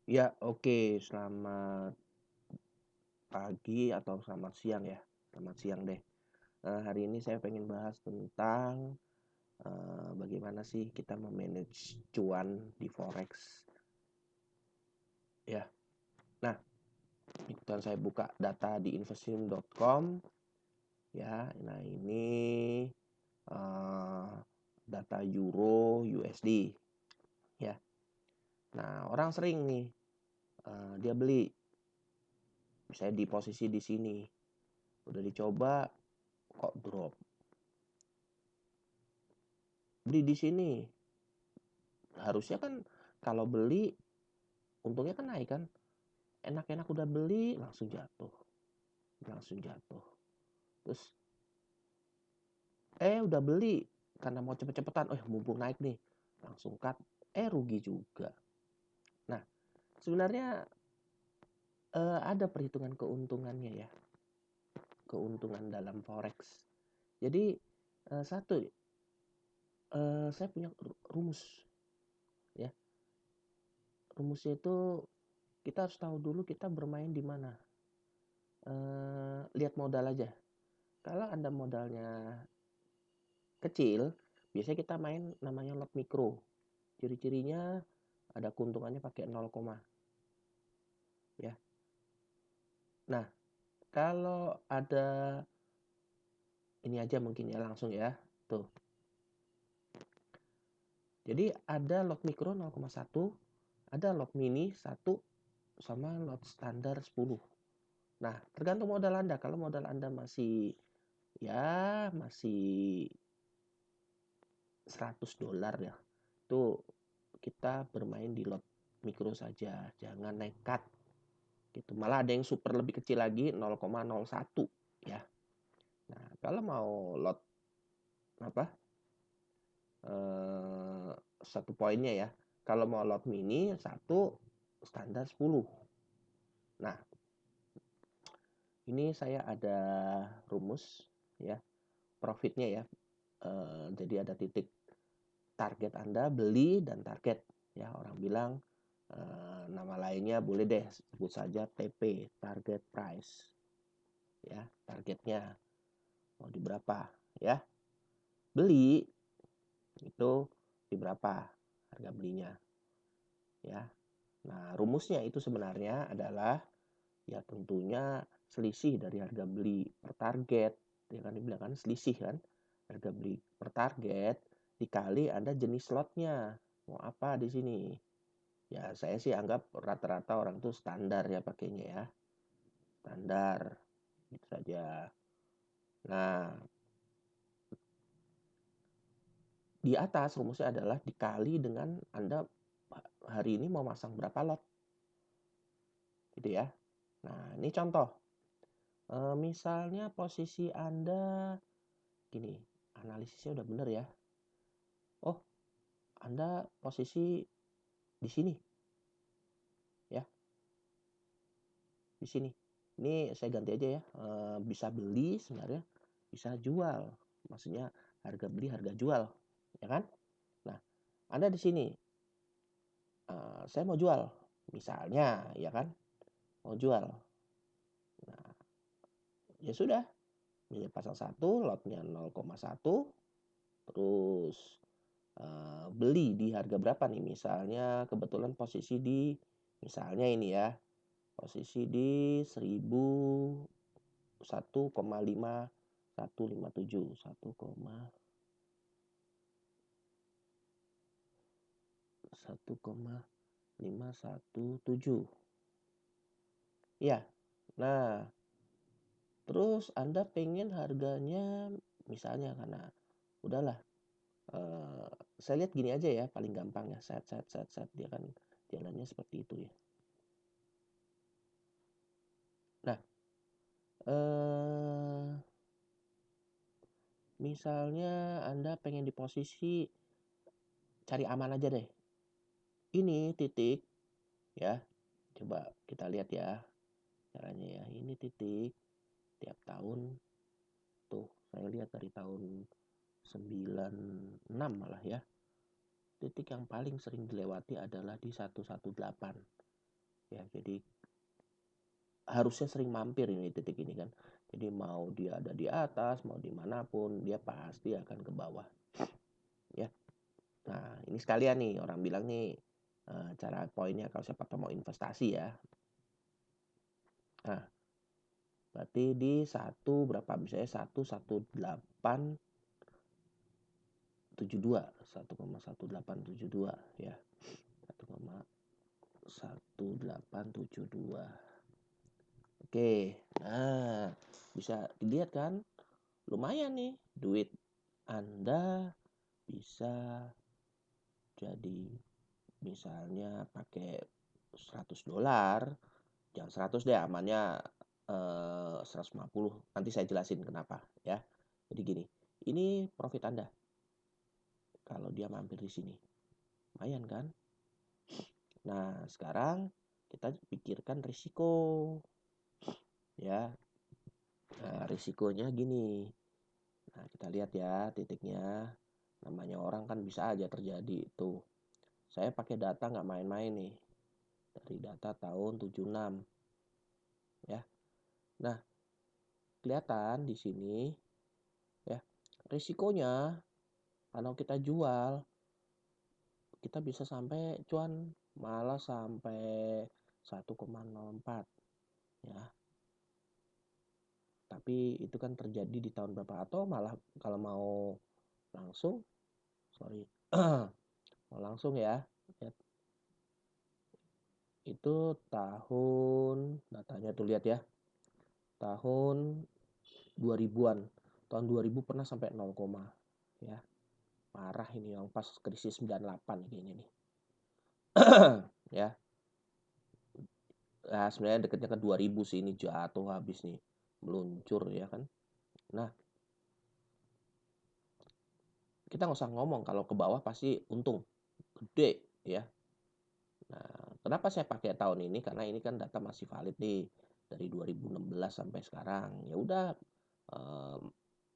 Ya, oke. Selamat pagi atau selamat siang ya. Selamat siang deh. Hari ini saya pengen bahas tentang bagaimana sih kita memanage cuan di forex. Ya, nah, ikutan saya buka data di investim.com. Ya, nah ini eh, data euro USD. Ya, nah orang sering nih dia beli, misalnya di posisi di sini. Udah dicoba kok drop. Beli di sini harusnya kan kalau beli untungnya kan naik kan, enak-enak udah beli langsung jatuh terus udah beli karena mau cepet-cepetan, mumpung naik nih langsung cut, rugi juga. Nah, sebenarnya ada perhitungan keuntungannya ya, keuntungan dalam forex. Jadi satu, saya punya rumus ya. Rumusnya itu kita harus tahu dulu kita bermain di mana. Lihat modal aja. Kalau Anda modalnya kecil, biasanya kita main namanya lot mikro. Ciri-cirinya ada keuntungannya pakai 0, ya. Nah, kalau ada ini aja mungkin ya langsung ya. Tuh. Jadi ada lot mikro 0,1, ada lot mini 1 sama lot standar 10. Nah, tergantung modal Anda. Kalau modal Anda masih $100 ya. Itu kita bermain di lot mikro saja, jangan nekat gitu. Malah ada yang super lebih kecil lagi 0,01 ya. Nah, kalau mau lot apa? Satu poinnya ya. Kalau mau lot mini satu standar 10. Nah, ini saya ada rumus ya, profitnya ya. Jadi ada titik target Anda beli dan target ya, orang bilang nama lainnya boleh deh sebut saja TP, target price ya, targetnya mau di berapa ya, beli itu di berapa harga belinya ya. Nah, rumusnya itu sebenarnya adalah ya tentunya selisih dari harga beli per target, ya kan dibilang kan selisih kan, harga beli per target dikali Anda jenis slotnya mau apa di sini. Ya saya sih anggap rata-rata orang tuh standar ya pakainya ya, standar gitu saja. Nah, di atas rumusnya adalah dikali dengan Anda hari ini mau masang berapa lot gitu ya. Nah, ini contoh. Misalnya posisi Anda gini, analisisnya udah bener ya. Oh, Anda posisi di sini ya, di sini. Ini saya ganti aja ya. Bisa beli sebenarnya, bisa jual. Maksudnya harga beli, harga jual, ya kan? Nah, Anda di sini, saya mau jual, misalnya, ya kan? Mau jual. Nah, ya sudah, ini pasang satu, lotnya 0,1, terus beli di harga berapa nih? Misalnya kebetulan posisi di, misalnya ini ya, posisi di 1,5157, 1,5117. Ya. Nah, terus Anda pengen harganya misalnya karena udahlah, eh, saya lihat gini aja ya, paling gampang ya, set dia kan jalannya seperti itu ya. Nah, eh misalnya Anda pengen di posisi cari aman aja deh. Ini titik ya. Coba kita lihat ya caranya ya. Ini titik tiap tahun tuh saya lihat dari tahun 96 malah ya. Titik yang paling sering dilewati adalah di 118. ya. Jadi harusnya sering mampir ini titik ini kan. Jadi mau dia ada di atas, mau dimanapun, dia pasti akan ke bawah, ya. Nah, ini sekalian nih orang bilang nih cara poinnya kalau siapa mau investasi ya. Nah, berarti di satu berapa misalnya 1,1872 1,1872 ya. 1,1872. Oke. Nah, bisa dilihat kan? Lumayan nih duit Anda bisa jadi misalnya pakai $100, jangan 100 deh, amannya 150. Nanti saya jelasin kenapa ya. Jadi gini, ini profit Anda kalau dia mampir di sini. Lumayan kan? Nah, sekarang kita pikirkan risiko ya. Nah, risikonya gini. Nah, kita lihat ya titiknya. Namanya orang kan bisa aja terjadi tuh. Saya pakai data nggak main-main nih. Dari data tahun 76 ya. Nah, kelihatan di sini ya. Risikonya kalau kita jual kita bisa sampai cuan malah sampai 1,04 ya. Tapi itu kan terjadi di tahun berapa, atau malah kalau mau langsung mau langsung ya, itu tahun datanya tuh lihat ya, tahun 2000-an, tahun 2000 pernah sampai 0, ya. Parah ini yang pas krisis 98 gini nih. Ya. Nah, sebenarnya deketnya ke 2000 sih, ini jatuh habis nih. Meluncur ya kan. Nah, kita nggak usah ngomong kalau ke bawah pasti untung gede ya. Nah, kenapa saya pakai tahun ini? Karena ini kan data masih valid nih dari 2016 sampai sekarang. Ya udah,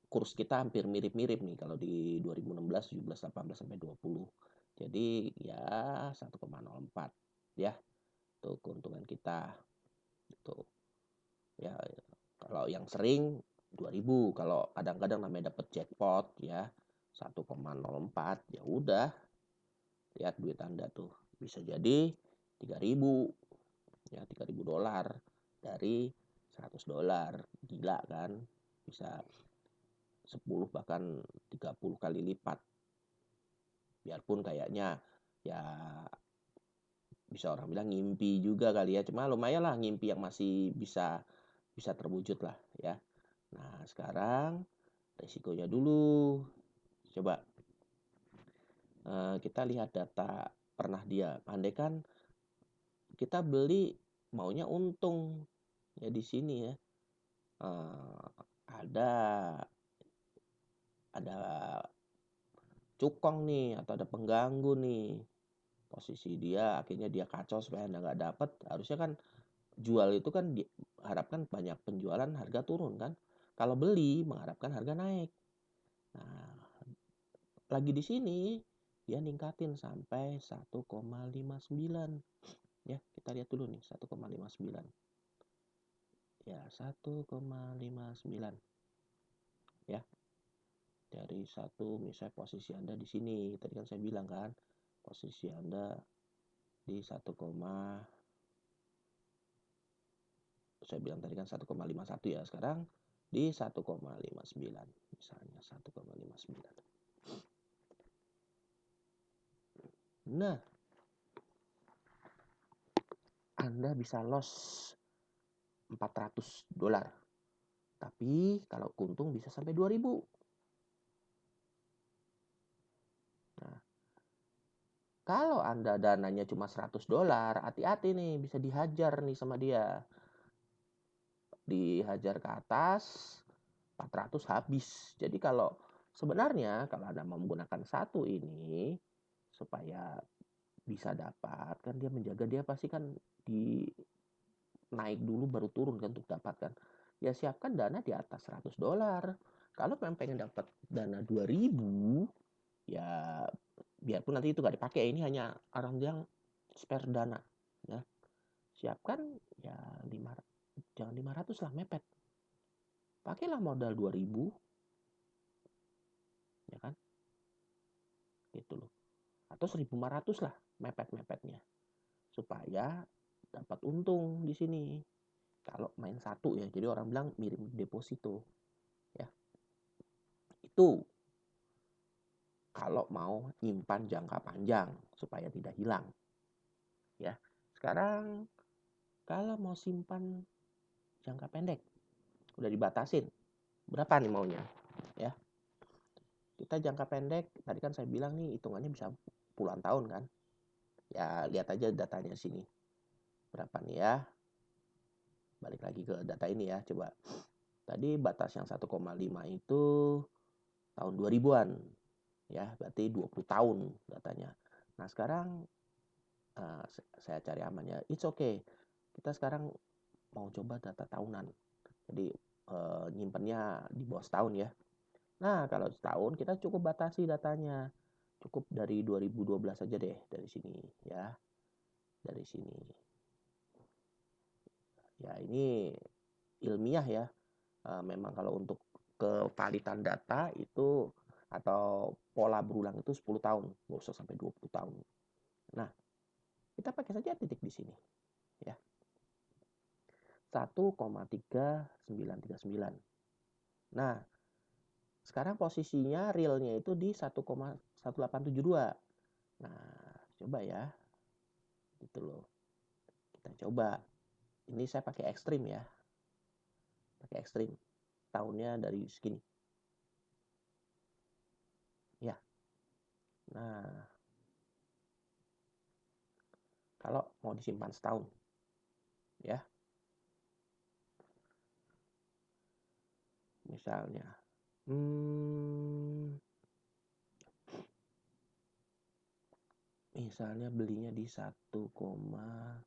kurs kita hampir mirip-mirip nih kalau di 2016, 17, 18 sampai 20. Jadi ya 1,04 ya. Itu keuntungan kita. Itu. Ya, kalau yang sering 2000, kalau kadang-kadang namanya dapat jackpot ya 1,04, ya udah. Lihat duit Anda tuh bisa jadi 3000 ya, $3.000 dari $100. Gila kan? Bisa 10 bahkan 30 kali lipat. Biarpun kayaknya ya bisa orang bilang ngimpi juga kali ya, cuma lumayan lah ngimpi yang masih bisa terwujud lah ya. Nah, sekarang resikonya dulu. Coba kita lihat data pernah dia. Andai kan kita beli maunya untung ya di sini ya. Ada cukong nih atau ada pengganggu nih. Posisi dia akhirnya dia kacau supaya Anda nggak dapat. Harusnya kan jual itu kan diharapkan banyak penjualan, harga turun kan. Kalau beli mengharapkan harga naik. Nah, lagi di sini dia ningkatin sampai 1,59 ya. Kita lihat dulu nih 1,59 ya, 1,59 ya. Dari satu, misalnya posisi Anda di sini tadi kan saya bilang kan posisi Anda di 1, saya bilang tadi kan 1,51 ya, sekarang di 1,59 misalnya 1,59. Nah, Anda bisa loss $400. Tapi kalau untung bisa sampai 2000. Nah, kalau Anda dananya cuma $100, hati-hati nih bisa dihajar nih sama dia. Dihajar ke atas 400 habis. Jadi kalau sebenarnya kalau Anda mau menggunakan satu ini supaya bisa dapat, kan dia menjaga, dia pasti kan di naik dulu baru turun kan untuk dapatkan. Ya siapkan dana di atas $100. Kalau memang pengen dapat dana 2000, ya biarpun nanti itu nggak dipakai, ini hanya orang yang spare dana ya. siapkan ya jangan 500 lah, mepet. Pakailah modal 2000, ya kan? Gitu loh. Atau 1500 lah mepet-mepetnya. Supaya dapat untung di sini. Kalau main satu ya, jadi orang bilang mirip deposito. Ya. Itu kalau mau nyimpan jangka panjang supaya tidak hilang. Ya. Sekarang kalau mau simpan jangka pendek, udah dibatasin. Berapa nih maunya? Ya. Kita jangka pendek, tadi kan saya bilang nih hitungannya bisa puluhan tahun kan. Ya, lihat aja datanya sini. Berapa nih ya? Balik lagi ke data ini ya, coba. Tadi batas yang 1,5 itu tahun 2000-an. Ya, berarti 20 tahun datanya. Nah, sekarang saya cari amannya. It's okay. Kita sekarang mau coba data tahunan. Jadi nyimpennya di bawah setahun ya. Nah, kalau setahun kita cukup batasi datanya. Cukup dari 2012 aja deh dari sini ya. Dari sini. Ya, ini ilmiah ya. Memang kalau untuk kevalidan data itu atau pola berulang itu 10 tahun, nggak usah sampai 20 tahun. Nah, kita pakai saja titik di sini ya. 1,3939. Nah, sekarang posisinya realnya itu di 1,1872. Nah, coba ya. Gitu loh. Kita coba. Ini saya pakai ekstrim ya. Pakai ekstrim. Tahunnya dari segini. Ya. Nah, kalau mau disimpan setahun. Ya. Misalnya. Misalnya belinya di 1,1872.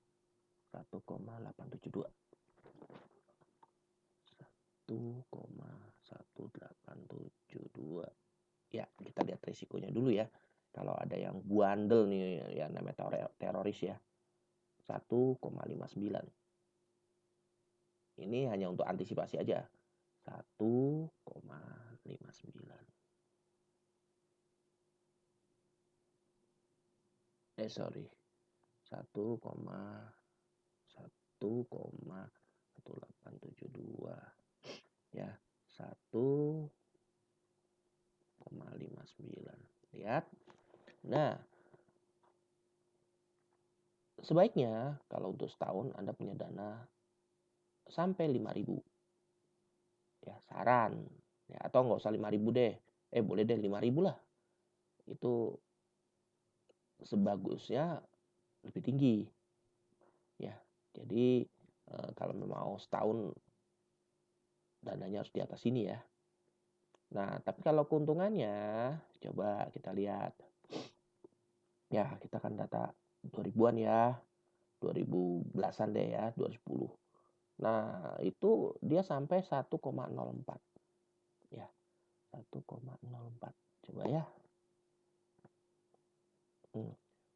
1,1872. Ya, kita lihat risikonya dulu ya. Kalau ada yang bandel nih, ya namanya teroris ya. 1,59. Ini hanya untuk antisipasi aja. 1,59. Sorry. 1,1872. Ya, 1,59. Lihat. Nah, sebaiknya kalau untuk setahun Anda punya dana sampai 5.000. Ya, saran. Ya, atau nggak usah 5.000 deh. Boleh deh 5.000 lah. Itu sebagusnya lebih tinggi. Ya, jadi kalau mau setahun dananya harus di atas ini ya. Nah, tapi kalau keuntungannya, coba kita lihat. Ya, kita kan data 2000-an ya. 2010-an deh ya, 2010. Nah, itu dia sampai 1,04. Ya, 1,04. Coba ya.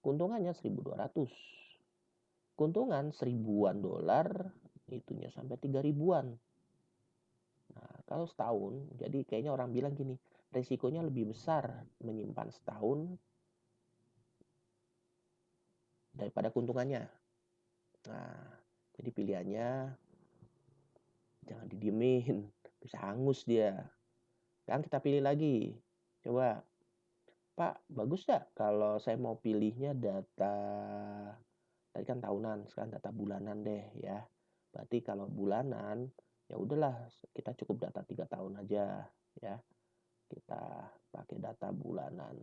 Keuntungannya 1.200. Keuntungan $1.000-an, itunya sampai 3.000-an. Nah, kalau setahun, jadi kayaknya orang bilang gini, resikonya lebih besar menyimpan setahun daripada keuntungannya. Nah, jadi pilihannya jangan didiemin, bisa hangus dia. Sekarang kita pilih lagi. Coba, Pak, bagus gak kalau saya mau pilihnya data, tadi kan tahunan, sekarang data bulanan deh ya. Berarti kalau bulanan, ya udahlah kita cukup data 3 tahun aja ya. Kita pakai data bulanan.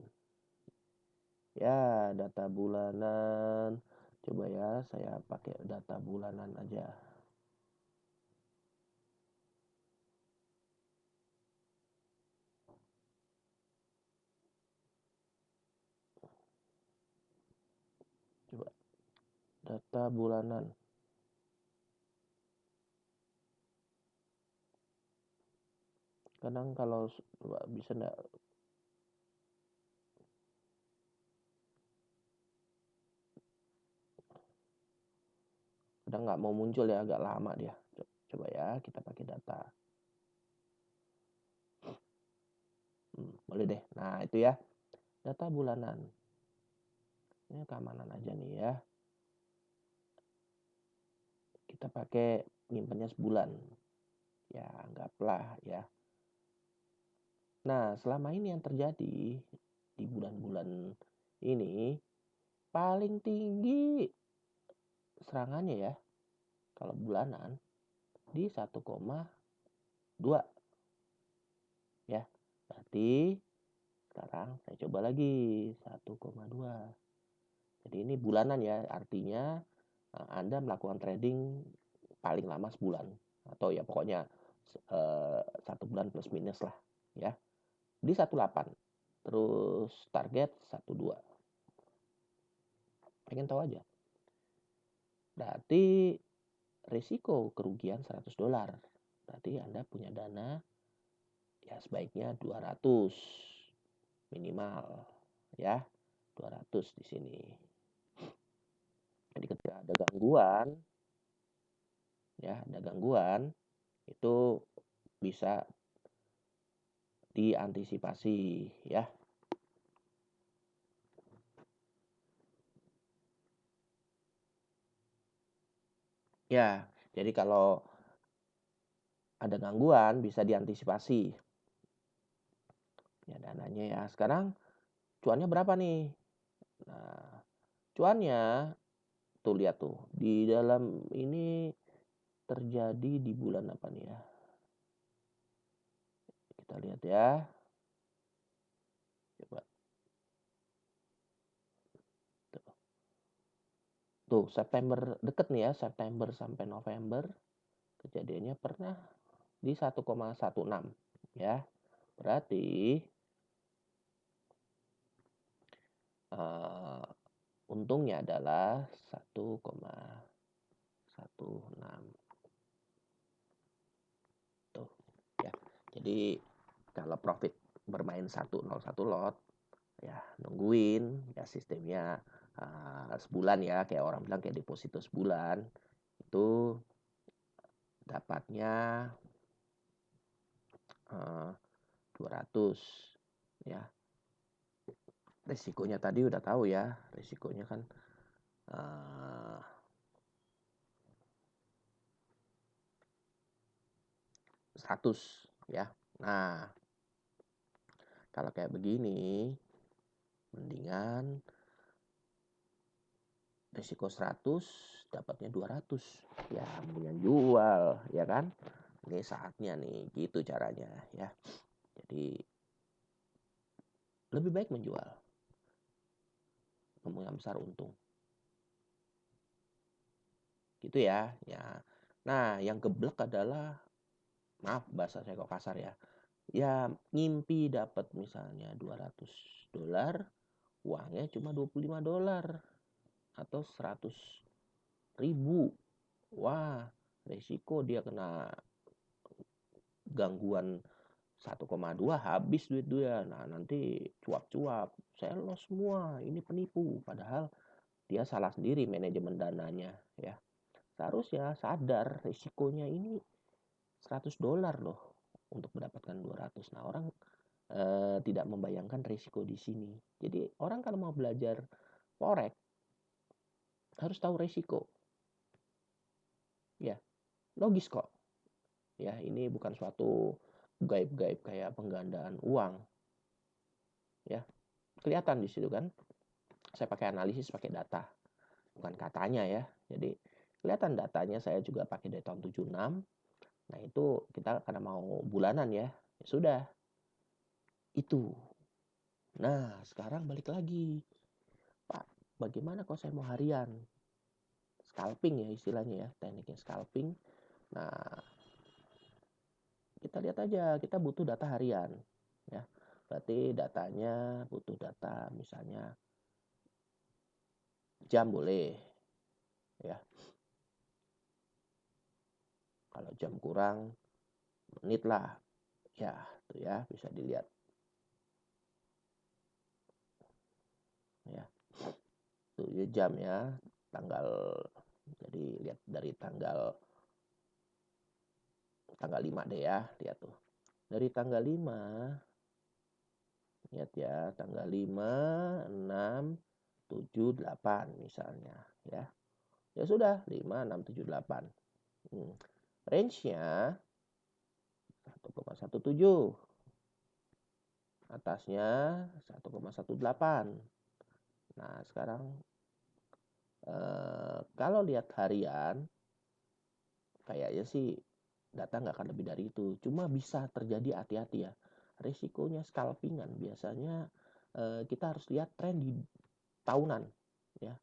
Ya, data bulanan. Coba ya, saya pakai data bulanan aja. Coba data bulanan. Kadang kalau bisa enggak Kadang nggak mau muncul ya, agak lama dia. Coba ya, kita pakai data. Boleh deh. Nah, itu ya. Data bulanan. Ini keamanan aja nih ya. Kita pakai nyimpennya sebulan. Ya, anggaplah ya. Nah, selama ini yang terjadi di bulan-bulan ini paling tinggi serangannya ya, kalau bulanan di 1,2 ya. Berarti sekarang saya coba lagi 1,2. Jadi ini bulanan ya, artinya Anda melakukan trading paling lama sebulan atau ya pokoknya 1 bulan plus minus lah ya. Di 18. Terus target 12. Pengen tahu aja. Berarti risiko kerugian $100. Berarti Anda punya dana ya sebaiknya 200 minimal ya. 200 di sini. Jadi ketika ada gangguan ya, ada gangguan itu bisa diantisipasi ya. Ya, jadi kalau ada gangguan bisa diantisipasi. Ya dananya ya. Sekarang cuannya berapa nih? Nah, cuannya tuh lihat tuh. Di dalam ini terjadi di bulan apa nih ya? Kita lihat ya. Coba. Tuh, September deket nih ya, September sampai November. Kejadiannya pernah di 1,16 ya. Berarti untungnya adalah 1,16. Tuh ya. Jadi kalau profit bermain 101 lot ya nungguin ya sistemnya sebulan ya, kayak orang bilang kayak deposito sebulan itu dapatnya 200 ya. Risikonya tadi udah tahu ya, risikonya kan 100 ya. Nah, kalau kayak begini mendingan risiko 100 dapatnya 200 ya, mendingan jual ya kan. Ini saatnya nih, gitu caranya ya. Jadi lebih baik menjual, kemungkinan besar untung gitu ya. Nah, yang geblek adalah, maaf bahasa saya kok kasar ya, ya ngimpi dapat misalnya $200, uangnya cuma $25 atau 100.000. Wah, resiko dia kena gangguan 1,2, habis duit dia. Nah, nanti cuap-cuap, saya loss semua, ini penipu. Padahal dia salah sendiri manajemen dananya ya. Seharusnya sadar risikonya ini $100 loh untuk mendapatkan 200. Nah, orang tidak membayangkan risiko di sini. Jadi orang kalau mau belajar forex harus tahu risiko. Ya, logis kok. Ya, ini bukan suatu gaib-gaib kayak penggandaan uang. Ya, kelihatan di situ kan. Saya pakai analisis, pakai data. Bukan katanya ya. Jadi kelihatan datanya, saya juga pakai dari tahun 76. Nah, itu kita karena mau bulanan ya. Ya sudah. Itu. Nah, sekarang balik lagi. Pak, bagaimana kalau saya mau harian? Scalping ya istilahnya ya, tekniknya scalping. Nah, kita lihat aja, kita butuh data harian ya. Berarti datanya butuh data misalnya jam boleh ya. Kalau jam kurang menit lah ya, tuh ya bisa dilihat ya. Tuh ya jam ya, tanggal Jadi lihat dari tanggal 5 deh ya, lihat tuh. Dari tanggal 5, lihat ya, tanggal 5, 6, 7, 8 misalnya ya. Ya sudah, 5, 6, 7, 8. Range-nya 1,17. Atasnya 1,18. Nah, sekarang kalau lihat harian, kayaknya sih data nggak akan lebih dari itu. Cuma bisa terjadi, hati-hati ya. Risikonya scalpingan. Biasanya kita harus lihat tren di tahunan. Ya.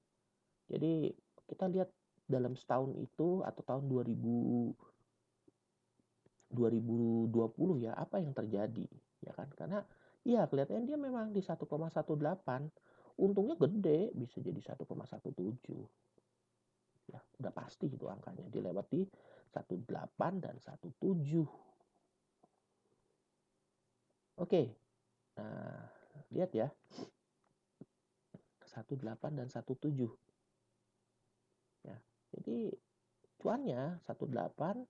Jadi kita lihat dalam setahun itu atau tahun 2020 ya, apa yang terjadi. Ya kan? Karena iya kelihatannya dia memang di 1,18. Untungnya gede, bisa jadi 1,17. Ya, udah pasti itu angkanya dilewati 18 dan 17. Oke. Nah, lihat ya. 18 dan 17. Ya. Jadi cuannya 18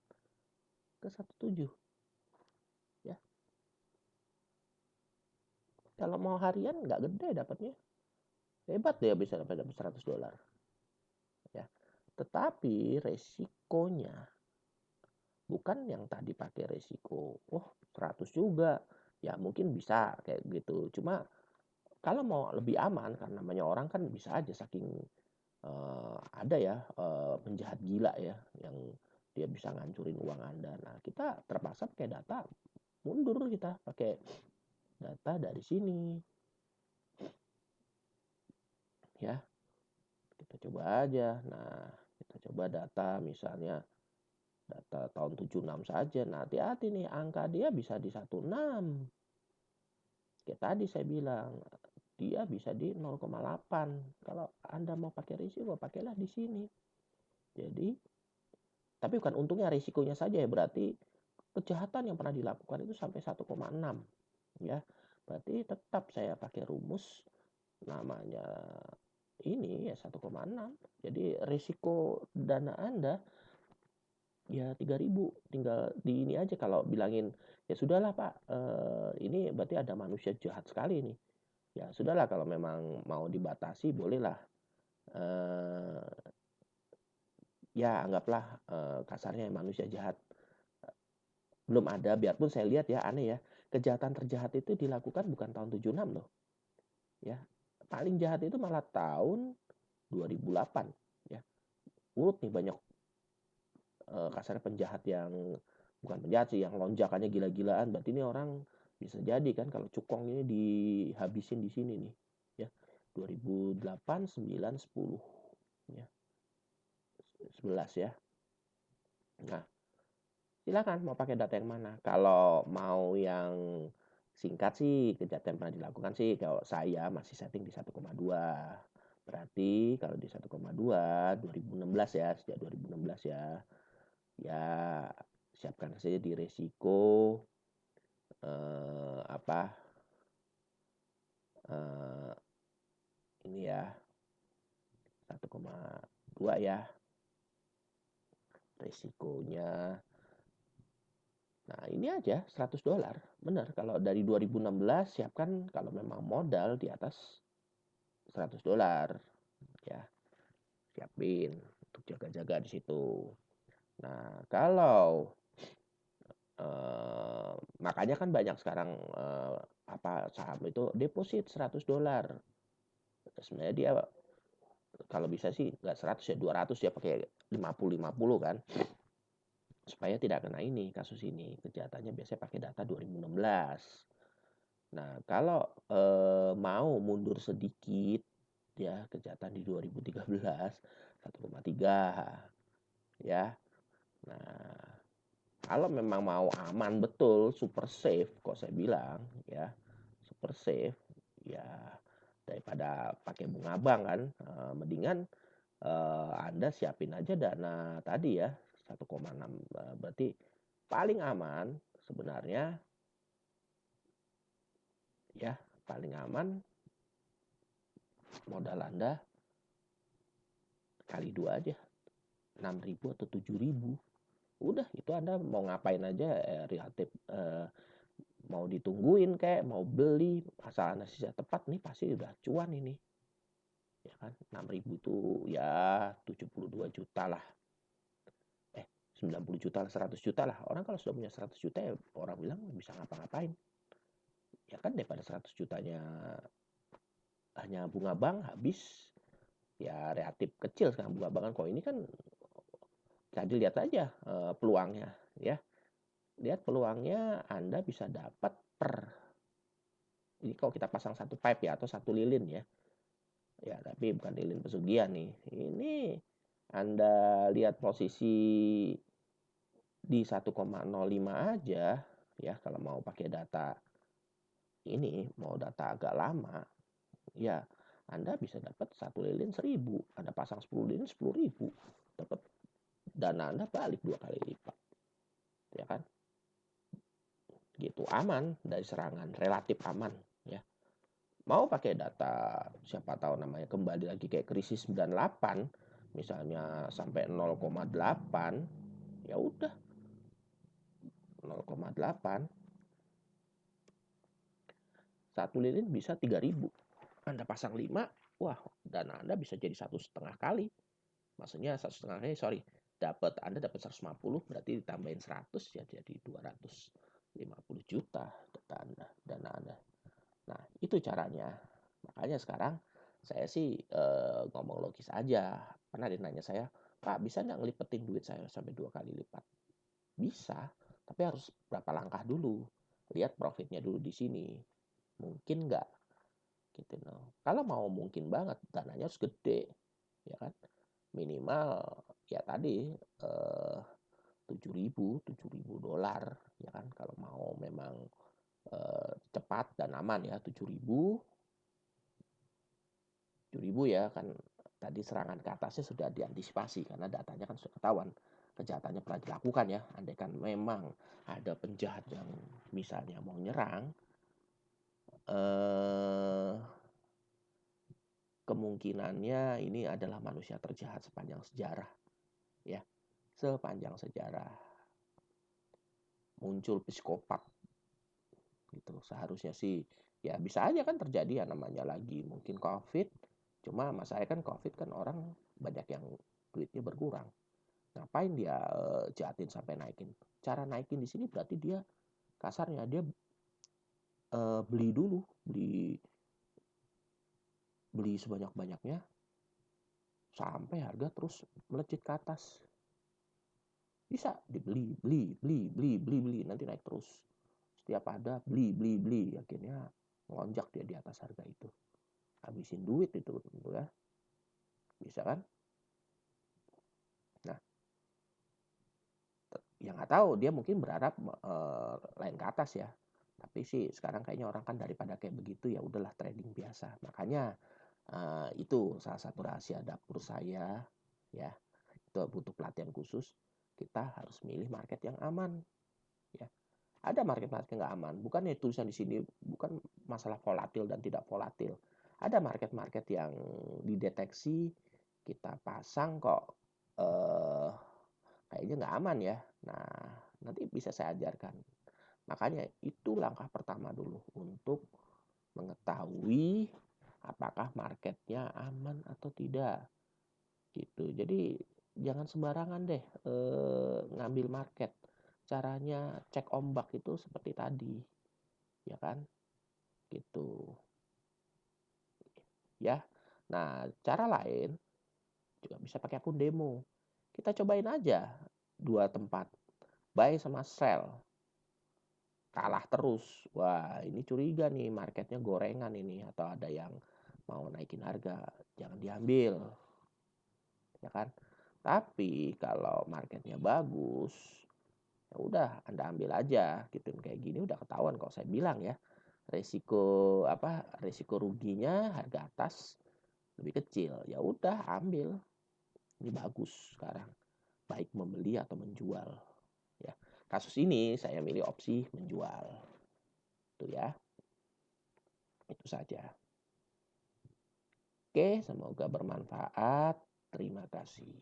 ke 17 ya. Kalau mau harian nggak gede dapatnya. Hebat dia bisa dapat $100 ya. Tetapi resikonya bukan yang tadi pakai resiko, 100 juga. Ya mungkin bisa kayak gitu. Cuma kalau mau lebih aman, karena namanya orang kan bisa aja saking ada ya penjahat gila ya yang dia bisa ngancurin uang Anda. Nah, kita terpaksa pakai data, mundur kita pakai data dari sini. Ya, kita coba aja. Nah, kita coba data misalnya data tahun 76 saja. Nah, hati-hati nih, angka dia bisa di 16. Kayak tadi saya bilang, dia bisa di 0,8. Kalau Anda mau pakai risiko, pakailah di sini. Jadi, tapi bukan untungnya, risikonya saja ya. Berarti kejahatan yang pernah dilakukan itu sampai 1,6 ya. Berarti tetap saya pakai rumus namanya ini ya 1,6. Jadi risiko dana Anda ya 3.000. Tinggal di ini aja, kalau bilangin ya sudahlah Pak, ini berarti ada manusia jahat sekali nih. Ya sudahlah, kalau memang mau dibatasi bolehlah. Ya anggaplah kasarnya manusia jahat. Belum ada, biarpun saya lihat ya aneh ya, kejahatan terjahat itu dilakukan bukan tahun 76 loh. Ya. Paling jahat itu malah tahun 2008 ya. Urut nih banyak kasarnya penjahat yang bukan penjahat sih, yang lonjakannya gila-gilaan. Berarti ini orang bisa jadi kan kalau cukong ini dihabisin di sini nih ya. 2008, 9, 10 ya. 11 ya. Nah, silakan mau pakai data yang mana. Kalau mau yang singkat sih, kejahatan yang pernah dilakukan sih, kalau saya masih setting di 1,2. Berarti kalau di 1,2, 2016 ya, sejak 2016 ya. Ya, siapkan saja di resiko apa ini ya, 1,2 ya resikonya. Nah, ini aja $100. Benar, kalau dari 2016 siapkan kalau memang modal di atas $100 ya. Siapin untuk jaga-jaga di situ. Nah, kalau makanya kan banyak sekarang saham itu deposit $100. Sebenarnya dia kalau bisa sih nggak 100 ya 200 ya, pakai 50-50 kan. Supaya tidak kena ini, kasus ini. Kejahatannya biasanya pakai data 2016. Nah, kalau mau mundur sedikit ya, kejahatan di 2013 1,3 ya. Nah, kalau memang mau aman betul, super safe kok saya bilang ya, super safe ya, daripada pakai bunga bank kan, mendingan Anda siapin aja dana tadi ya 1,6. Berarti paling aman sebenarnya ya, paling aman modal Anda kali 2 aja 6.000 atau 7.000. Udah, itu Anda mau ngapain aja relatif, mau ditungguin kayak mau beli, asal analisisnya tepat nih pasti udah cuan ini. Ya kan? 6.000 itu ya 72 juta lah. 90 juta lah, 100 juta lah. Orang kalau sudah punya 100 juta ya orang bilang bisa ngapa-ngapain. Ya kan, daripada 100 jutanya hanya bunga bank habis, ya relatif kecil sekarang bunga bank. Kalau ini kan tadi lihat aja peluangnya ya. Lihat peluangnya, Anda bisa dapat ini kalau kita pasang satu pipe ya atau satu lilin ya. Ya, tapi bukan lilin pesugihan nih. Ini Anda lihat posisi di 1,05 aja ya, kalau mau pakai data ini, mau data agak lama, ya Anda bisa dapat satu lilin 1.000, Anda pasang 10 lilin 10.000, dapat dana Anda balik 2 kali lipat, ya kan? Gitu, aman dari serangan, relatif aman ya. Mau pakai data siapa tahu namanya kembali lagi kayak krisis 98 misalnya sampai 0,8, ya udah 0,8 satu lilin bisa 3.000. Anda pasang 5, wah dana Anda bisa jadi 1,5 kali. Maksudnya 1,5 kali, sorry, Anda dapat 150 berarti ditambahin 100 ya jadi 250 juta dana Anda. Nah, itu caranya. Makanya sekarang saya sih ngomong logis aja. Pernah ditanya saya, Pak bisa nggak ngelipetin duit saya sampai 2 kali lipat? Bisa, tapi harus berapa langkah dulu. Lihat profitnya dulu di sini. Mungkin nggak? Gitu no. Kalau mau mungkin banget, dananya harus gede. Ya kan? Minimal ya tadi 7.000 $7.000 ya kan, kalau mau memang cepat dan aman ya 7.000 ya kan. Tadi serangan ke atasnya sudah diantisipasi karena datanya kan sudah ketahuan kejahatannya pernah dilakukan ya. Andai kan memang ada penjahat yang misalnya mau nyerang, kemungkinannya ini adalah manusia terjahat sepanjang sejarah ya. Sepanjang sejarah muncul psikopat gitu. Seharusnya sih ya bisa aja kan terjadi ya, namanya lagi mungkin COVID. Cuma masalahnya kan COVID kan orang banyak yang duitnya berkurang. Ngapain dia jahatin sampai naikin? Cara naikin di sini berarti dia kasarnya dia beli dulu, beli sebanyak-banyaknya sampai harga terus melejit ke atas. Bisa dibeli, beli, nanti naik terus. Setiap ada beli, akhirnya melonjak dia di atas harga itu. Habisin duit itu tentu ya. Bisa kan? Nah, yang nggak tahu dia mungkin berharap lain ke atas ya. Tapi sih sekarang kayaknya orang kan daripada kayak begitu ya udahlah trading biasa. Makanya itu salah satu rahasia dapur saya ya. Itu butuh pelatihan khusus. Kita harus milih market yang aman ya. Ada market-market nggak aman. Bukan ya tulisan di sini bukan masalah volatil dan tidak volatil. Ada market-market yang dideteksi kita pasang kok kayaknya nggak aman ya. Nah, nanti bisa saya ajarkan. Makanya itu langkah pertama dulu untuk mengetahui apakah marketnya aman atau tidak. Gitu. Jadi jangan sembarangan deh ngambil market. Caranya cek ombak itu seperti tadi, ya kan? Gitu. Ya. Nah, cara lain juga bisa pakai akun demo. Kita cobain aja dua tempat, buy sama sell. Kalah terus. Wah, ini curiga nih, marketnya gorengan ini atau ada yang mau naikin harga. Jangan diambil. Ya kan? Tapi kalau marketnya bagus, ya udah Anda ambil aja gitu. Kayak gini udah ketahuan kalau saya bilang ya. Resiko ruginya harga atas lebih kecil. Ya udah ambil. Ini bagus sekarang. Baik membeli atau menjual. Ya. Kasus ini saya milih opsi menjual. Itu ya. Itu saja. Oke, semoga bermanfaat. Terima kasih.